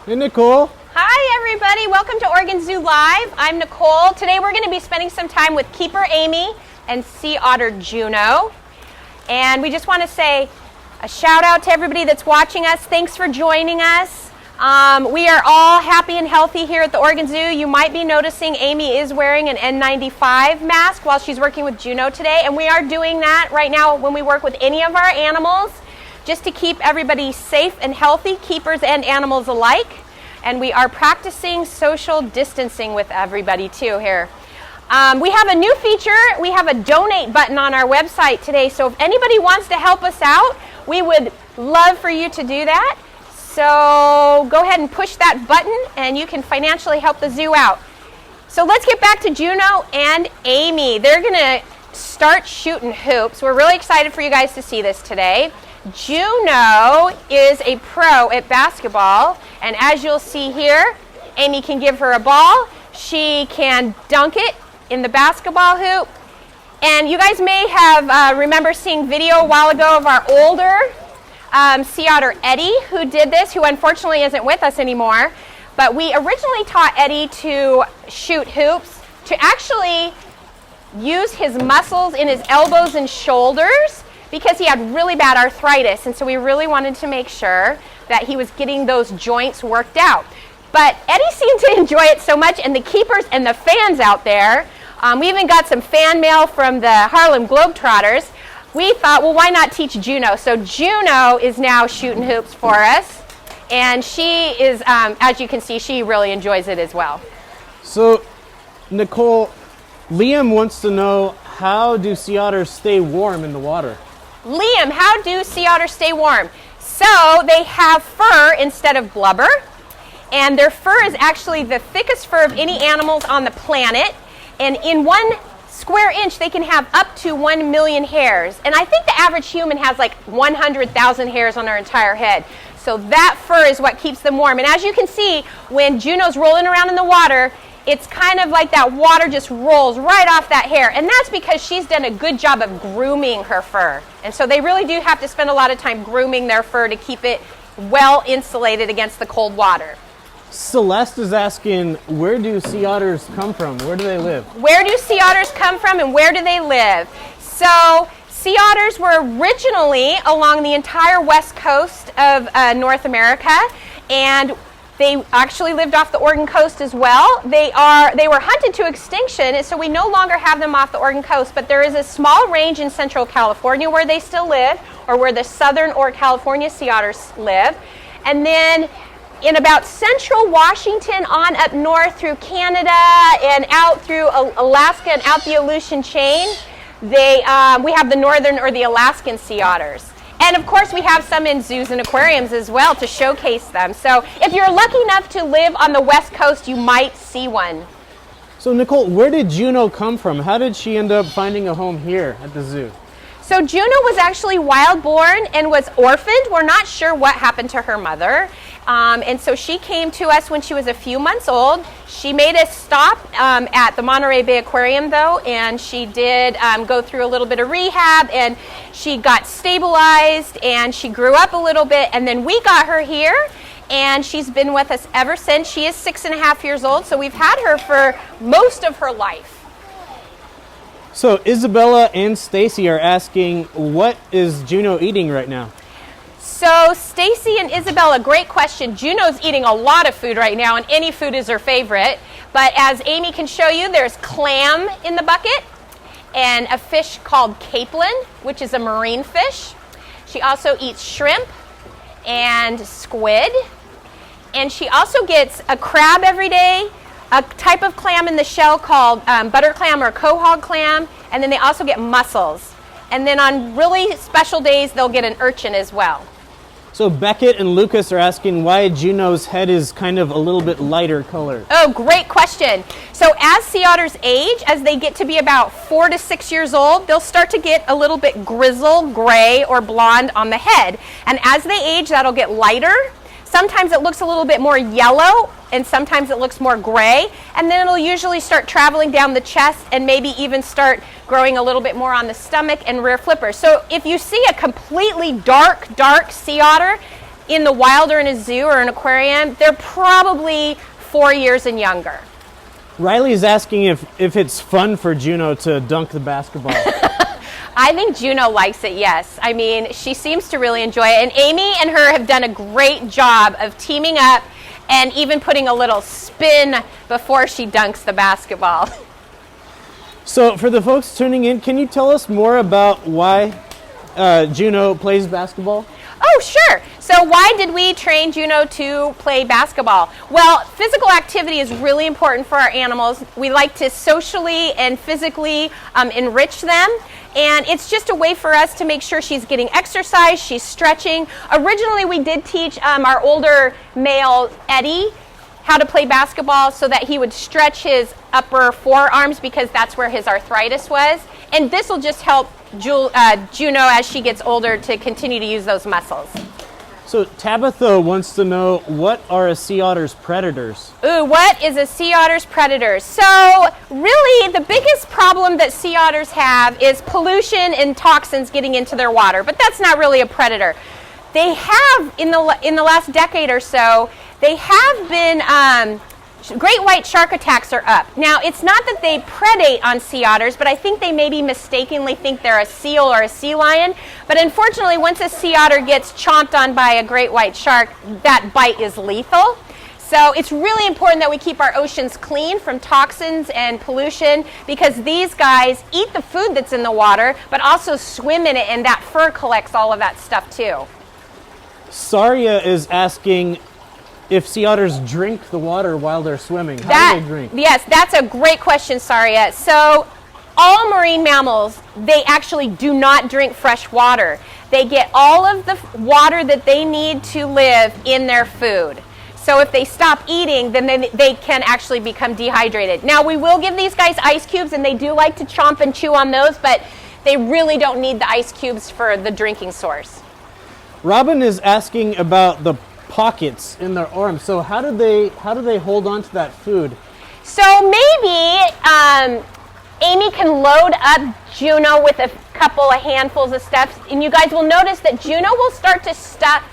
Hey, Nicole. Hi, everybody. Welcome to Oregon Zoo Live. I'm Nicole. Today we're going to be spending some time with Keeper Amy and Sea Otter Juno. And we just want to say a shout out to everybody that's watching us. Thanks for joining us. We are all happy and healthy here at the Oregon Zoo. You might be noticing Amy is wearing an N95 mask while she's working with Juno today. And we are doing that right now when we work with any of our animals, just to keep everybody safe and healthy, keepers and animals alike. And we are practicing social distancing with everybody too here. We have a new feature. We have a donate button on our website today. So if anybody wants to help us out, we would love for you to do that. So go ahead and push that button and you can financially help the zoo out. So let's get back to Juno and Amy. They're going to start shooting hoops. We're really excited for you guys to see this today. Juno is a pro at basketball, and as you'll see here, Amy can give her a ball. She can dunk it in the basketball hoop. And you guys may have remember seeing video a while ago of our older sea otter Eddie, who did this, who unfortunately isn't with us anymore. But we originally taught Eddie to shoot hoops, to actually use his muscles in his elbows and shoulders, because he had really bad arthritis, and so we really wanted to make sure that he was getting those joints worked out. But Eddie seemed to enjoy it so much, and the keepers and the fans out there, we even got some fan mail from the Harlem Globetrotters. We thought, well, why not teach Juno? So Juno is now shooting hoops for us, and she is, as you can see, she really enjoys it as well. So, Nicole, Liam wants to know, how do sea otters stay warm in the water? Liam, how do sea otters stay warm? So they have fur instead of blubber, and their fur is actually the thickest fur of any animals on the planet, and in 1 square inch they can have up to 1 million hairs, and I think the average human has like 100,000 hairs on their entire head. So that fur is what keeps them warm, and as you can see, when Juno's rolling around in the water, it's kind of like that water just rolls right off that hair. And that's because she's done a good job of grooming her fur. And so they really do have to spend a lot of time grooming their fur to keep it well insulated against the cold water. Celeste is asking, where do sea otters come from? Where do they live? Where do sea otters come from and where do they live? So sea otters were originally along the entire west coast of North America, and they actually lived off the Oregon coast as well. They were hunted to extinction, so we no longer have them off the Oregon coast, but there is a small range in central California where they still live, or where the southern or California sea otters live. And then in about central Washington on up north through Canada and out through Alaska and out the Aleutian chain, we have the northern or the Alaskan sea otters. And of course we have some in zoos and aquariums as well to showcase them. So if you're lucky enough to live on the west coast, you might see one. So Nicole, where did Juno come from? How did she end up finding a home here at the zoo? So Juno was actually wild born and was orphaned. We're not sure what happened to her mother. And so she came to us when she was a few months old. She made a stop at the Monterey Bay Aquarium, though, and she did go through a little bit of rehab, and she got stabilized, and she grew up a little bit, and then we got her here, and she's been with us ever since. She is 6.5 years old, so we've had her for most of her life. So Isabella and Stacy are asking, what is Juno eating right now? So Stacy and Isabella, great question. Juno's eating a lot of food right now, and any food is her favorite. But as Amy can show you, there's clam in the bucket and a fish called capelin, which is a marine fish. She also eats shrimp and squid. And she also gets a crab every day, a type of clam in the shell called butter clam or quahog clam, and then they also get mussels. And then on really special days, they'll get an urchin as well. So Beckett and Lucas are asking why Juno's head is kind of a little bit lighter color. Oh, great question. So as sea otters age, as they get to be about 4 to 6 years old, they'll start to get a little bit grizzle, gray, or blonde on the head. And as they age, that'll get lighter. Sometimes it looks a little bit more yellow, and sometimes it looks more gray, and then it'll usually start traveling down the chest and maybe even start growing a little bit more on the stomach and rear flippers. So if you see a completely dark sea otter, in the wild or in a zoo or an aquarium, they're probably 4 years and younger. Riley's asking if it's fun for Juno to dunk the basketball. I think Juno likes it, yes. I mean, she seems to really enjoy it. And Amy and her have done a great job of teaming up and even putting a little spin before she dunks the basketball. So for the folks tuning in, can you tell us more about why Juno plays basketball? Oh, sure. So why did we train Juno to play basketball? Well, physical activity is really important for our animals. We like to socially and physically enrich them. And it's just a way for us to make sure she's getting exercise, she's stretching. Originally, we did teach our older male, Eddie, how to play basketball so that he would stretch his upper forearms because that's where his arthritis was. And this will just help Juno as she gets older to continue to use those muscles. So Tabitha wants to know, what are a sea otter's predators? Ooh, what is a sea otter's predator? So really the biggest problem that sea otters have is pollution and toxins getting into their water, but that's not really a predator. They have, in the last decade or so, they have been, great white shark attacks are up. Now, it's not that they predate on sea otters, but I think they maybe mistakenly think they're a seal or a sea lion. But unfortunately, once a sea otter gets chomped on by a great white shark, that bite is lethal. So it's really important that we keep our oceans clean from toxins and pollution because these guys eat the food that's in the water, but also swim in it, and that fur collects all of that stuff too. Saria is asking if sea otters drink the water while they're swimming. How do they drink? Yes, that's a great question, Saria. So all marine mammals, they actually do not drink fresh water. They get all of the water that they need to live in their food. So if they stop eating, then they can actually become dehydrated. Now, we will give these guys ice cubes, and they do like to chomp and chew on those, but they really don't need the ice cubes for the drinking source. Robin is asking about the pockets in their arms. So how do they hold on to that food? So maybe Amy can load up Juno with a couple of handfuls of stuff, and you guys will notice that Juno will start to stuff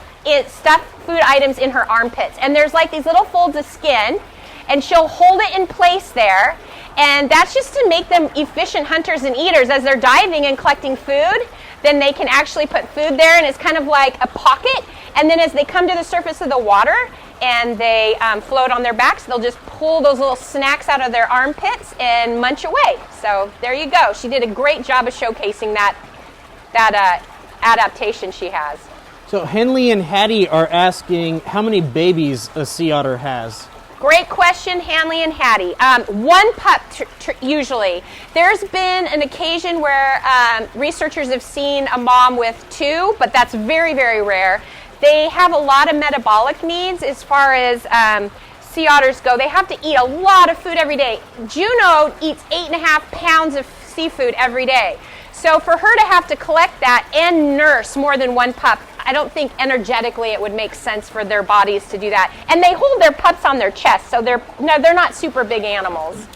food items in her armpits. And there's like these little folds of skin, and she'll hold it in place there. And that's just to make them efficient hunters and eaters. As they're diving and collecting food, then they can actually put food there, and it's kind of like a pocket. And then as they come to the surface of the water and they float on their backs, they'll just pull those little snacks out of their armpits and munch away. So there you go. She did a great job of showcasing that adaptation she has. So Henley and Hattie are asking how many babies a sea otter has. Great question, Hanley and Hattie. One pup, usually. There's been an occasion where researchers have seen a mom with two, but that's very, very rare. They have a lot of metabolic needs as far as sea otters go. They have to eat a lot of food every day. Juno eats 8.5 pounds of seafood every day. So for her to have to collect that and nurse more than one pup, I don't think energetically it would make sense for their bodies to do that. And they hold their pups on their chest, so they're not super big animals.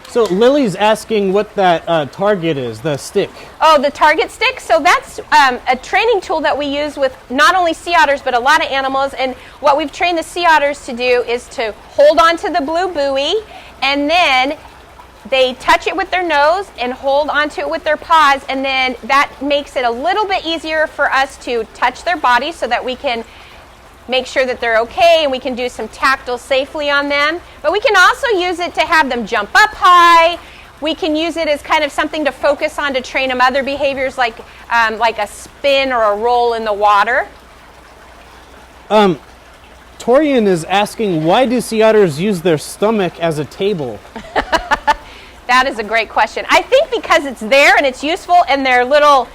So Lily's asking what that target is, the stick. Oh, the target stick? So that's a training tool that we use with not only sea otters, but a lot of animals. And what we've trained the sea otters to do is to hold on to the blue buoy, and then they touch it with their nose and hold onto it with their paws, and then that makes it a little bit easier for us to touch their bodies so that we can make sure that they're okay, and we can do some tactile safely on them. But we can also use it to have them jump up high. We can use it as kind of something to focus on to train them other behaviors like a spin or a roll in the water. Torian is asking, why do sea otters use their stomach as a table? That is a great question. I think because it's there and it's useful, and their little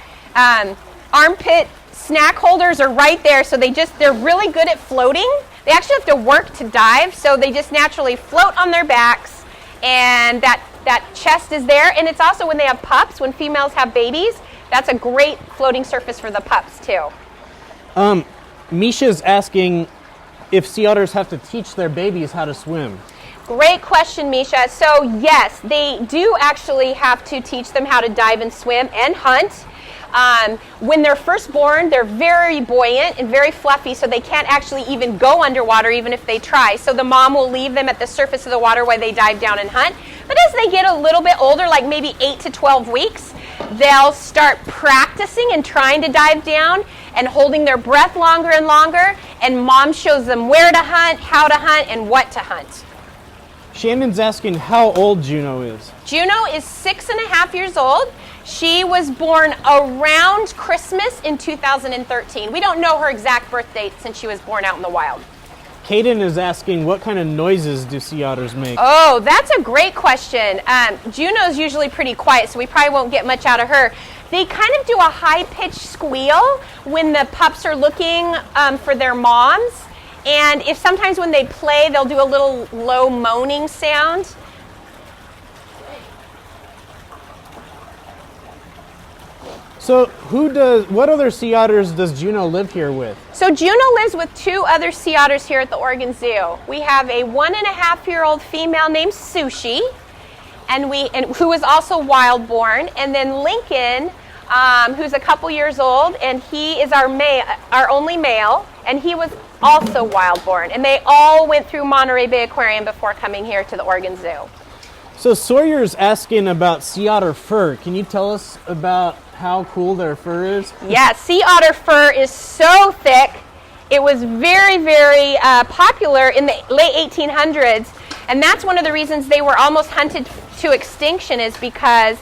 armpit snack holders are right there, so they're really good at floating. They actually have to work to dive, so they just naturally float on their backs, and that chest is there. And it's also when they have pups, when females have babies, that's a great floating surface for the pups too. Misha's asking if sea otters have to teach their babies how to swim. Great question, Misha. So yes, they do actually have to teach them how to dive and swim and hunt. When they're first born, they're very buoyant and very fluffy, so they can't actually even go underwater even if they try. So the mom will leave them at the surface of the water while they dive down and hunt. But as they get a little bit older, like maybe 8 to 12 weeks, they'll start practicing and trying to dive down and holding their breath longer and longer, and mom shows them where to hunt, how to hunt, and what to hunt. Shannon's asking how old Juno is. Juno is 6.5 years old. She was born around Christmas in 2013. We don't know her exact birth date since she was born out in the wild. Kaden is asking what kind of noises do sea otters make? Oh, that's a great question. Juno's usually pretty quiet, so we probably won't get much out of her. They kind of do a high-pitched squeal when the pups are looking for their moms. And if sometimes when they play, they'll do a little low moaning sound. So what other sea otters does Juno live here with? So Juno lives with 2 other sea otters here at the Oregon Zoo. We have a 1.5-year-old female named Sushi, who is also wild born, and then Lincoln, who's a couple years old, and he is our only male, and he was also wild born. And they all went through Monterey Bay Aquarium before coming here to the Oregon Zoo. So Sawyer's asking about sea otter fur. Can you tell us about how cool their fur is? Yeah, sea otter fur is so thick. It was very, very popular in the late 1800s, and that's one of the reasons they were almost hunted to extinction, is because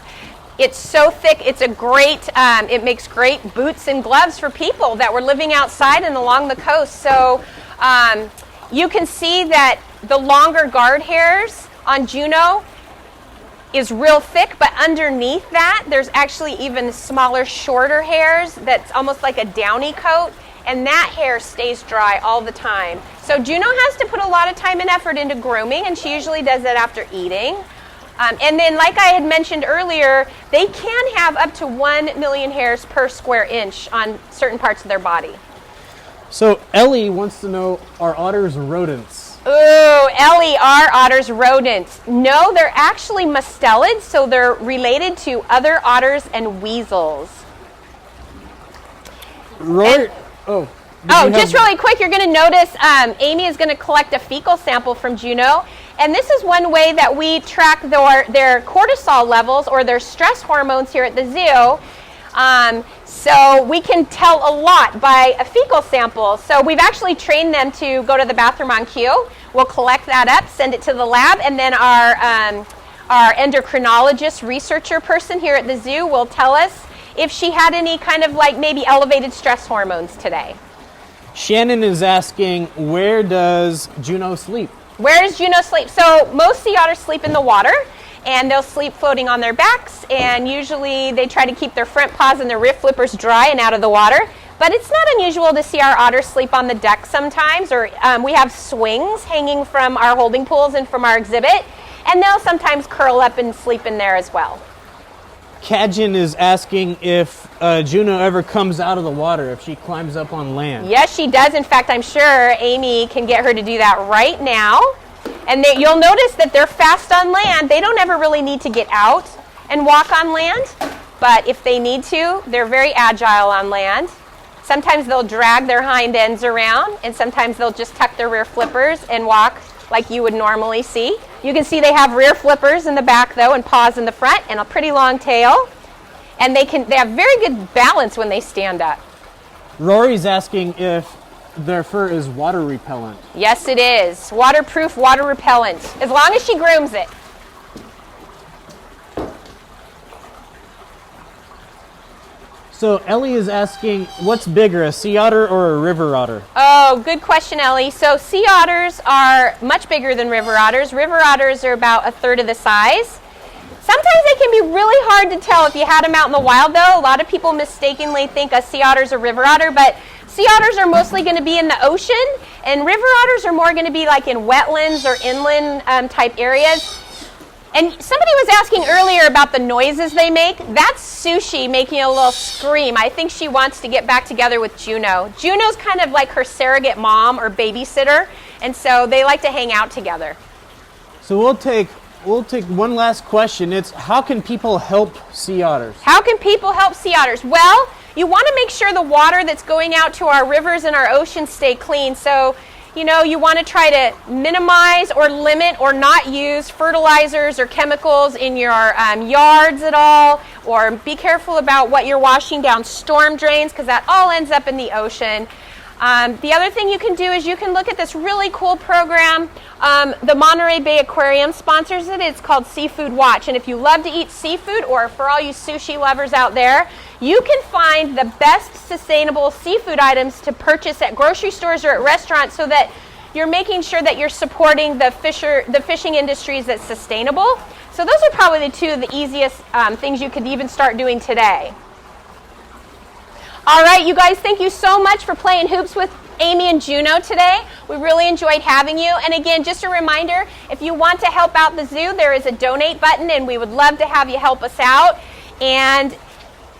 it's so thick. It's a great, it makes great boots and gloves for people that were living outside and along the coast. So you can see that the longer guard hairs on Juno is real thick, but underneath that, there's actually even smaller, shorter hairs that's almost like a downy coat, and that hair stays dry all the time. So Juno has to put a lot of time and effort into grooming, and she usually does that after eating. And then, like I had mentioned earlier, they can have up to 1 million hairs per square inch on certain parts of their body. So Ellie wants to know, are otters rodents? Ooh, Ellie, are otters rodents? No, they're actually mustelids, so they're related to other otters and weasels. Just really quick, you're going to notice Amy is going to collect a fecal sample from Juno. And this is one way that we track their cortisol levels or their stress hormones here at the zoo. So we can tell a lot by a fecal sample. So we've actually trained them to go to the bathroom on cue. We'll collect that up, send it to the lab, and then our endocrinologist researcher person here at the zoo will tell us if she had any kind of like maybe elevated stress hormones today. Shannon is asking, where does Juno sleep? Where does Juno sleep? So most sea otters sleep in the water, and they'll sleep floating on their backs, and usually they try to keep their front paws and their rear flippers dry and out of the water. But it's not unusual to see our otters sleep on the deck sometimes, or we have swings hanging from our holding pools and from our exhibit, and they'll sometimes curl up and sleep in there as well. Kajin is asking if Juno ever comes out of the water, if she climbs up on land. Yes, she does. In fact, I'm sure Amy can get her to do that right now. And you'll notice that they're fast on land. They don't ever really need to get out and walk on land. But if they need to, they're very agile on land. Sometimes they'll drag their hind ends around, and sometimes they'll just tuck their rear flippers and walk like you would normally see. You can see they have rear flippers in the back, though, and paws in the front, and a pretty long tail. And they have very good balance when they stand up. Rory's asking if their fur is water repellent. Yes, it is. Waterproof, water repellent, as long as she grooms it. So Ellie is asking, what's bigger, a sea otter or a river otter? Oh, good question, Ellie. So sea otters are much bigger than river otters. River otters are about a third of the size. Sometimes they can be really hard to tell if you had them out in the wild, though. A lot of people mistakenly think a sea otter is a river otter, but sea otters are mostly going to be in the ocean, and river otters are more going to be like in wetlands or inland type areas. And somebody was asking earlier about the noises they make. That's Sushi making a little scream. I think she wants to get back together with Juno. Juno's kind of like her surrogate mom or babysitter, and so they like to hang out together. So we'll take we'll take one last question. It's how can people help sea otters? How can people help sea otters? Well, you want to make sure the water that's going out to our rivers and our oceans stay clean. So, you know, you want to try to minimize or limit or not use fertilizers or chemicals in your yards at all, or be careful about what you're washing down storm drains, because that all ends up in the ocean. The other thing you can do is you can look at this really cool program. The Monterey Bay Aquarium sponsors it. It's called Seafood Watch. And if you love to eat seafood, or for all you sushi lovers out there, you can find the best sustainable seafood items to purchase at grocery stores or at restaurants, so that you're making sure that you're supporting the fishing industries that's sustainable. So those are probably the two of the easiest things you could even start doing today. All right, you guys, thank you so much for playing hoops with Amy and Juno today. We really enjoyed having you. And again, just a reminder, if you want to help out the zoo, there is a donate button, and we would love to have you help us out. And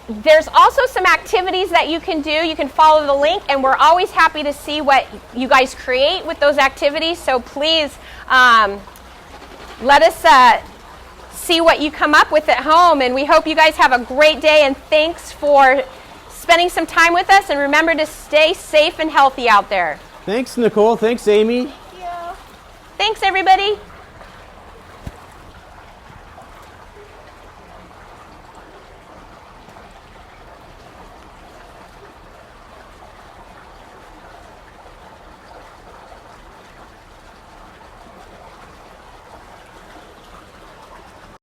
there's also some activities that you can do. You can follow the link, and we're always happy to see what you guys create with those activities. So please let us see what you come up with at home. And we hope you guys have a great day, and thanks for spending some time with us, and remember to stay safe and healthy out there. Thanks, Nicole. Thanks, Amy. Thank you. Thanks, everybody.